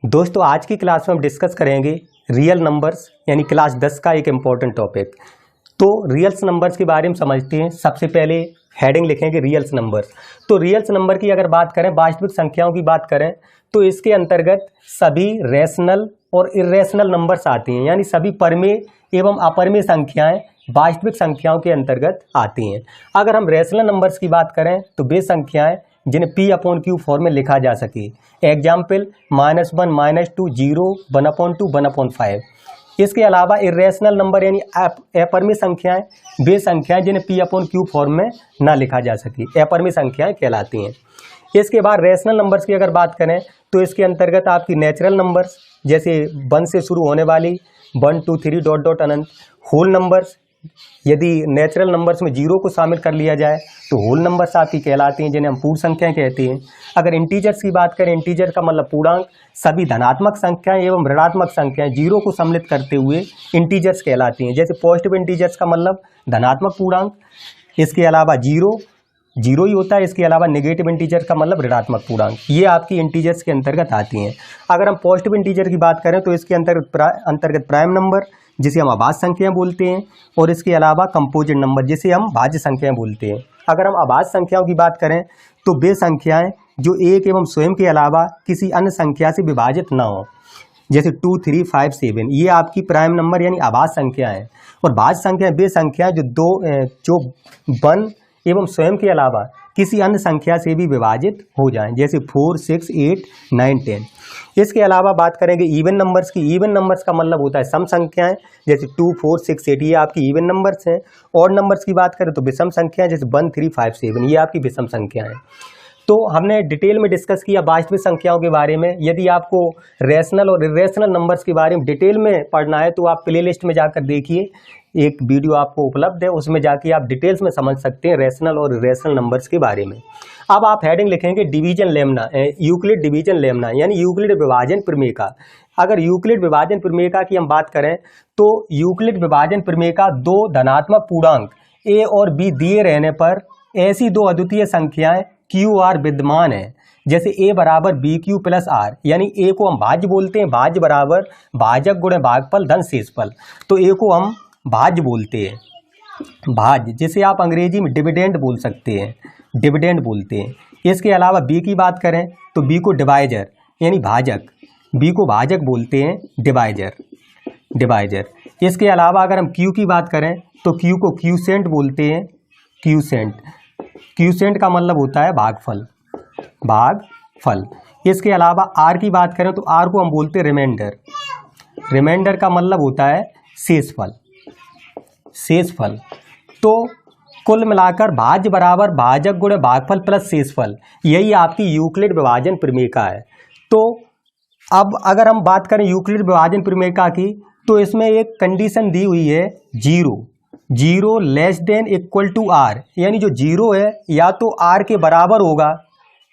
दोस्तों आज की क्लास में हम डिस्कस करेंगे रियल नंबर्स यानी क्लास 10 का एक इम्पॉर्टेंट टॉपिक। तो रियल्स नंबर्स के बारे में समझते हैं। सबसे पहले हेडिंग लिखेंगे रियल्स नंबर्स। तो रियल्स नंबर की अगर बात करें, वास्तविक संख्याओं की बात करें, तो इसके अंतर्गत सभी रैशनल और इर्रेशनल नंबर्स आती हैं, यानी सभी परमेय एवं अपरमेय संख्याएं वास्तविक संख्याओं के अंतर्गत आती हैं। अगर हम रैशनल नंबर्स की बात करें तो वे संख्याएं जिन्हें P/Q फॉर्म में लिखा जा सके। एग्जाम्पल -1, -2, 0, 1/2, 1/5। इसके अलावा इर्रेशनल नंबर यानी अपरमेय संख्याएं वे संख्याएं जिन्हें P/Q फॉर्म में ना लिखा जा सके, अपरमेय संख्याएं कहलाती हैं। इसके बाद रैशनल नंबर्स की अगर बात करें तो इसके अंतर्गत आपकी नेचुरल नंबर्स जैसे 1 से शुरू होने वाली 1, 2, 3 डॉट डॉट अनंत। होल नंबर्स, यदि नेचुरल नंबर्स में 0 को शामिल कर लिया जाए तो होल नंबर्स आपकी कहलाती हैं, जिन्हें हम पूर्ण संख्याएं कहते हैं। अगर इंटीजर्स की बात करें, इंटीजर का मतलब पूर्णांक, सभी धनात्मक संख्याएं एवं ऋणात्मक संख्याएं 0 को सम्मिलित करते हुए इंटीजर्स कहलाती हैं। जैसे पॉजिटिव इंटीजर्स का मतलब धनात्मक पूर्णांक, इसके अलावा 0 ही होता है, इसके अलावा नेगेटिव इंटीजर का मतलब ऋणात्मक पूर्णांक। ये आपकी इंटीजर्स के अंतर्गत आती हैं। अगर हम पॉजिटिव इंटीजर की बात करें तो इसके अंतर्गत प्राइम नंबर जिसे हम अभाज्य संख्याएं बोलते हैं, और इसके अलावा कंपोजिट नंबर जिसे हम भाज्य संख्याएं बोलते हैं। अगर हम अभाज्य संख्याओं की बात करें तो वे संख्याएं जो एक एवं स्वयं के अलावा किसी अन्य संख्या से विभाजित न हो, जैसे 2, 3, 5, 7, ये आपकी प्राइम नंबर यानी अभाज्य संख्या है। और भाज्य संख्या वे संख्याएं जो 1 एवं स्वयं के अलावा किसी अन्य संख्या से भी विभाजित हो जाएं, जैसे 4, 6, 8, 9, 10। इसके अलावा बात करेंगे इवन नंबर्स की। इवन नंबर्स का मतलब होता है सम संख्याएं, जैसे 2, 4, 6, 8, ये आपकी इवन नंबर्स हैं। ऑड नंबर्स की बात करें तो विषम संख्याएं, जैसे 1, 3, 5, 7, ये आपकी विषम संख्याएं हैं। तो हमने डिटेल में डिस्कस किया वास्तविक संख्याओं के बारे में। यदि आपको रैशनल और इर्रेशनल नंबर्स के बारे में डिटेल में पढ़ना है तो आप प्लेलिस्ट में जाकर देखिए, एक वीडियो आपको उपलब्ध है, उसमें जाके आप डिटेल्स में समझ सकते हैं रैशनल और इर्रेशनल नंबर्स के बारे में। अब आप हेडिंग लिखेंगे division Lemna, Euclid division Lemna यानी यूक्लिड विभाजन प्रमेय का। अगर यूक्लिड विभाजन प्रमेय का की हम बात करें तो यूक्लिड विभाजन प्रमेय का दो धनात्मक पूर्णांक a और b दिए रहने पर ऐसी दो अद्वितीय संख्याएं QR विद्यमान है, जैसे a बराबर BQ प्लस R, यानी a को हम भाज्य बोलते हैं, भाज्य बराबर भाजक गुणे भागफल धन शेषफल। तो a को हम भाज्य बोलते हैं, भाज्य, जिसे आप अंग्रेजी में डिविडेंड बोल सकते हैं, डिविडेंड बोलते हैं। इसके अलावा b की बात करें तो b को डिवाइजर यानी भाजक, b को भाजक बोलते हैं, डिवाइजर। इसके अलावा अगर हम q की बात करें तो q को क्यूसेंट बोलते हैं, क्यूसेंट का मतलब होता है भागफल। इसके अलावा r की बात करें तो r को हम बोलते हैं रिमाइंडर का मतलब होता है शेषफल। तो कुल मिलाकर भाज्य बराबर भाजक गुणे भागफल प्लस शेषफल, यही आपकी यूक्लिड विभाजन प्रमेय का है। तो अब अगर हम बात करें यूक्लिड विभाजन प्रमेय का की, तो इसमें एक कंडीशन दी हुई है 0 less than equal to R, यानी जो 0 है या तो R के बराबर होगा,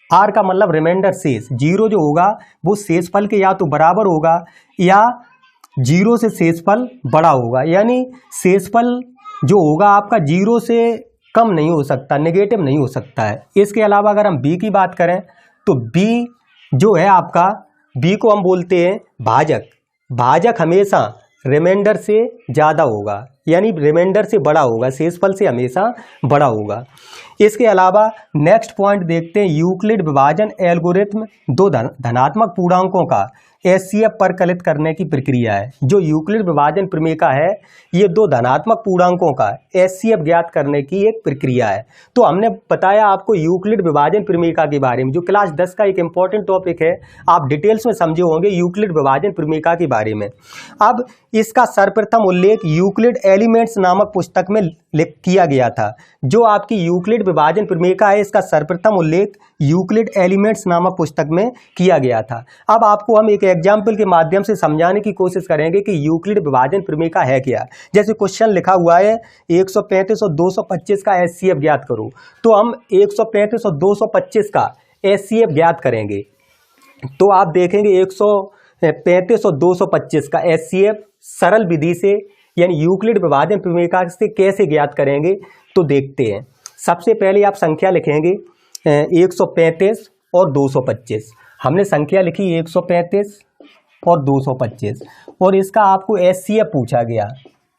R का मतलब रिमाइंडर शेष, 0 जो होगा वो शेषफल के या तो बराबर होगा या 0 से शेषफल बड़ा होगा, यानी शेषफल जो होगा आपका 0 से कम नहीं हो सकता, नेगेटिव नहीं हो सकता है। इसके अलावा अगर हम b की बात करें तो b जो है आपका, b को हम बोलते हैं भाजक हमेशा रिमाइंडर से ज़्यादा होगा, यानी रिमाइंडर से बड़ा होगा, शेषफल से हमेशा बड़ा होगा। इसके अलावा नेक्स्ट पॉइंट देखते हैं, यूक्लिड विभाजन एल्गोरिथम दो धनात्मक पूर्णांकों का HCF परकलित करने की प्रक्रिया है। जो यूक्लिड विभाजन प्रमेय का है, ये दो धनात्मक पूर्णांकों का HCF ज्ञात करने की एक प्रक्रिया है। तो हमने बताया आपको यूक्लिड विभाजन प्रमेय का के बारे में, जो क्लास 10 का एक इंपॉर्टेंट टॉपिक है, आप डिटेल्स में समझे होंगे यूक्लिड विभाजन प्रमेय का के बारे में। अब इसका सर्वप्रथम उल्लेख यूक्लिड एलिमेंट्स नामक पुस्तक में किया गया था। जो आपकी यूक्लिड विभाजन प्रमेय का है, इसका सर्वप्रथम उल्लेख यूक्लिड एलिमेंट्स नामक पुस्तक में किया गया था। अब आपको हम एक एग्जाम्पल के माध्यम से समझाने की कोशिश करेंगे कि यूक्लिड विभाजन प्रमेय का है क्या। जैसे क्वेश्चन लिखा हुआ है 135 और 225 का HCF ज्ञात करो, तो हम 135 और 225 का HCF ज्ञात करेंगे। तो आप देखेंगे 135 और 225 का HCF सरल विधि से यानी यूक्लिड विभाजन प्रमेय का से कैसे ज्ञात करेंगे, तो देखते हैं। सबसे पहले आप संख्या लिखेंगे 135 और 225। हमने संख्या लिखी 135 और 225, और इसका आपको HCF पूछा गया।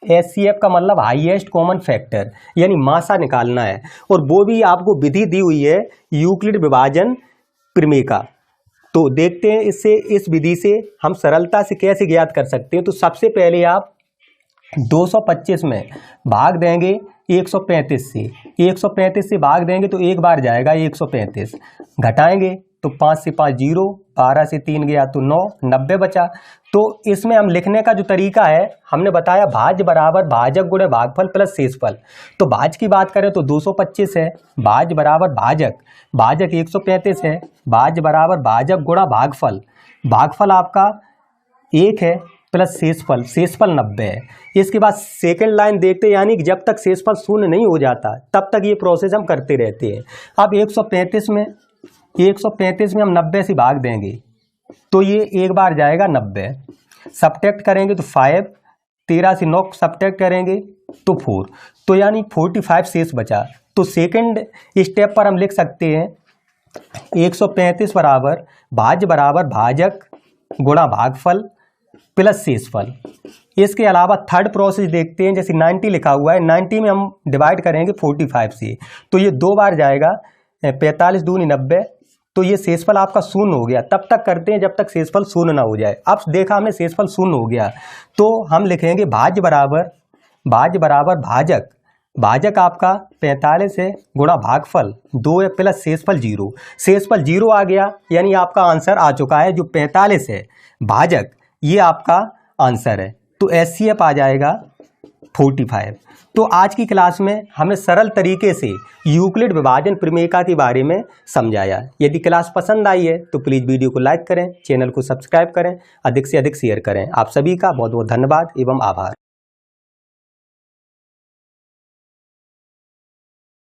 HCF का मतलब हाईएस्ट कॉमन फैक्टर, यानी मासा निकालना है, और वो भी आपको विधि दी हुई है यूक्लिड विभाजन प्रमेय का। तो देखते हैं इससे, इस विधि से हम सरलता से कैसे ज्ञात कर सकते हैं। तो सबसे पहले आप 225 में भाग देंगे 135 से, 135 से भाग देंगे तो एक बार जाएगा 135, घटाएंगे तो 5 से 5 0, 12 से 3 गया तो 9, 90 बचा। तो इसमें हम लिखने का जो तरीका है, हमने बताया भाज्य बराबर भाजक गुणे भागफल प्लस शेषफल। तो भाज्य की बात करें तो 225 है, भाज्य बराबर भाजक, भाजक 135 है, भाज्य बराबर भाजक गुणा भागफल, भागफल आपका 1 है प्लस शेषफल, शेषफल 90 है। इसके बाद सेकंड लाइन देखते हैं, यानी कि जब तक शेषफल शून्य नहीं हो जाता तब तक ये प्रोसेस हम करते रहते हैं। अब 135 में हम 90 से भाग देंगे तो ये एक बार जाएगा 90, सब्ट्रैक्ट करेंगे तो 5, 13 से 9 सब्ट्रैक्ट करेंगे तो 4, तो यानी 45 शेष बचा। तो सेकंड स्टेप पर हम लिख सकते हैं 135 बराबर भाज्य बराबर भाजक गुणा भागफल प्लस शेषफल। इसके अलावा थर्ड प्रोसेस देखते हैं, जैसे 90 लिखा हुआ है, 90 में हम डिवाइड करेंगे 45 से, तो ये 2 बार जाएगा, 45 दूनी 90, तो ये शेषफल आपका शून्य हो गया। तब तक करते हैं जब तक शेषफल शून्य ना हो जाए। अब देखा हमें शेषफल शून्य हो गया तो हम लिखेंगे भाज्य बराबर भाजक, भाजक आपका 45 है गुणा भागफल 2 है प्लस शेषफल 0, शेषफल 0 आ गया, यानी आपका आंसर आ चुका है जो 45 है भाजक, ये आपका आंसर है। तो HCF आ जाएगा 45। तो आज की क्लास में हमें सरल तरीके से यूक्लिड विभाजन प्रमेय के बारे में समझाया। यदि क्लास पसंद आई है तो प्लीज़ वीडियो को लाइक करें, चैनल को सब्सक्राइब करें, अधिक से अधिक शेयर करें। आप सभी का बहुत बहुत धन्यवाद एवं आभार।